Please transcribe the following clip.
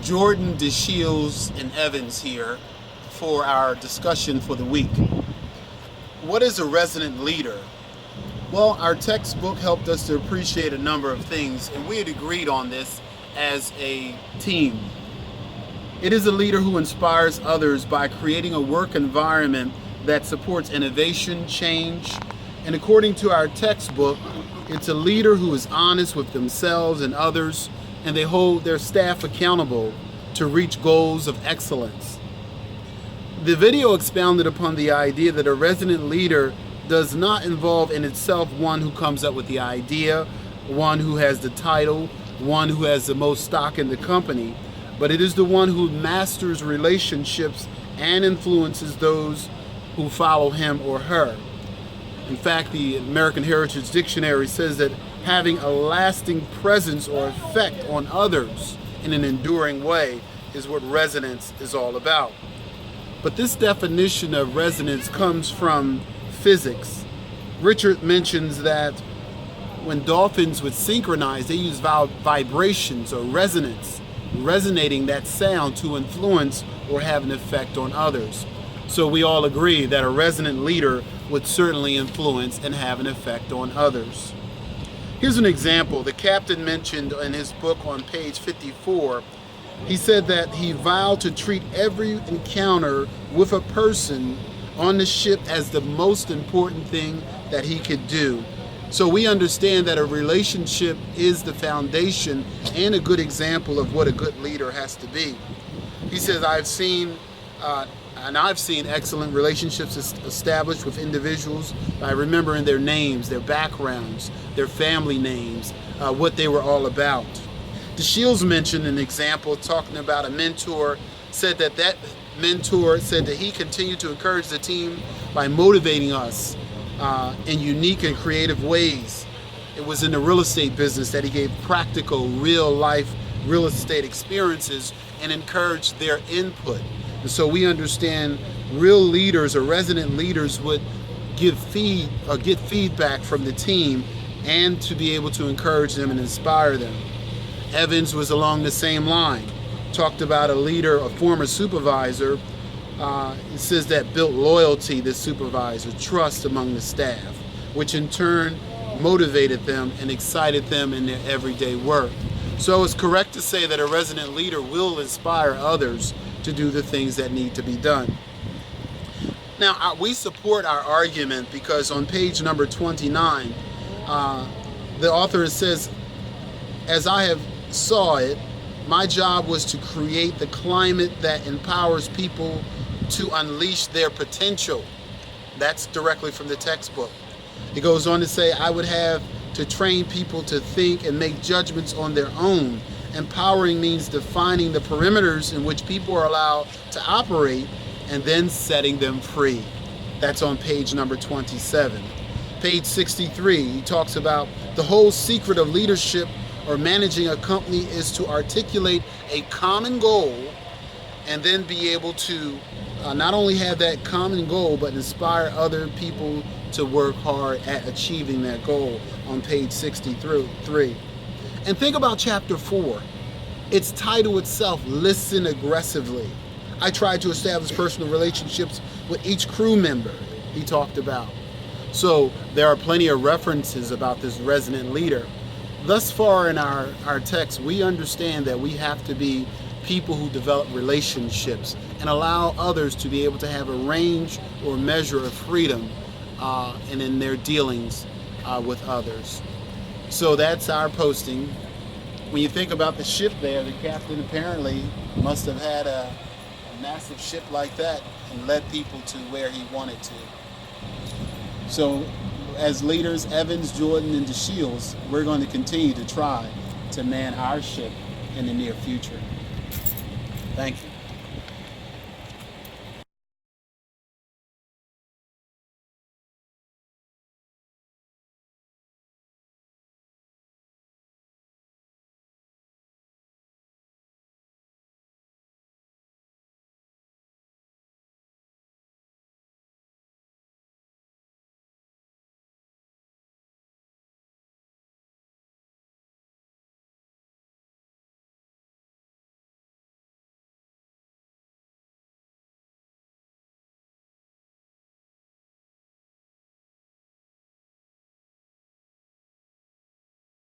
Jordan, DeShields, and Evans here for our discussion for the week. What is a resonant leader? Well, our textbook helped us to appreciate a number of things, and we had agreed on this as a team. It is a leader who inspires others by creating a work environment that supports innovation, change, and according to our textbook, it's a leader who is honest with themselves and others, and they hold their staff accountable to reach goals of excellence. The video expounded upon the idea that a resonant leader does not involve in itself one who comes up with the idea, one who has the title, one who has the most stock in the company, but it is the one who masters relationships and influences those who follow him or her. In fact, the American Heritage Dictionary says that having a lasting presence or effect on others in an enduring way is what resonance is all about. But this definition of resonance comes from physics. Richard mentions that when dolphins would synchronize, they use vibrations or resonance, resonating that sound to influence or have an effect on others. So we all agree that a resonant leader would certainly influence and have an effect on others. Here's an example. The captain mentioned in his book on page 54, he said that he vowed to treat every encounter with a person on the ship as the most important thing that he could do. So we understand that a relationship is the foundation and a good example of what a good leader has to be. He says, I've seen excellent relationships established with individuals by remembering their names, their backgrounds, their family names, what they were all about. DeShields mentioned an example talking about a mentor, said that mentor said that he continued to encourage the team by motivating us in unique and creative ways. It was in the real estate business that he gave practical, real life real estate experiences and encouraged their input. And so we understand real leaders or resonant leaders would get feedback from the team and to be able to encourage them and inspire them. Evans was along the same line. Talked about a leader, a former supervisor. It says that built loyalty, the supervisor, trust among the staff, which in turn motivated them and excited them in their everyday work. So it's correct to say that a resonant leader will inspire others to do the things that need to be done. Now, we support our argument because on page number 29, the author says, as I have saw it, my job was to create the climate that empowers people to unleash their potential. That's directly from the textbook. He goes on to say, I would have to train people to think and make judgments on their own. Empowering means defining the perimeters in which people are allowed to operate and then setting them free. That's on page number 27. Page 63, he talks about the whole secret of leadership or managing a company is to articulate a common goal and then be able to not only have that common goal, but inspire other people to work hard at achieving that goal on page 63. And think about chapter 4. Its title itself, Listen Aggressively. I tried to establish personal relationships with each crew member, he talked about. So there are plenty of references about this resonant leader. Thus far in our text, we understand that we have to be people who develop relationships and allow others to be able to have a range or measure of freedom and in their dealings with others. So that's our posting. When you think about the ship there, the captain apparently must have had a massive ship like that and led people to where he wanted to. So as leaders, Evans, Jordan, and DeShields, we're going to continue to try to man our ship in the near future. Thank you.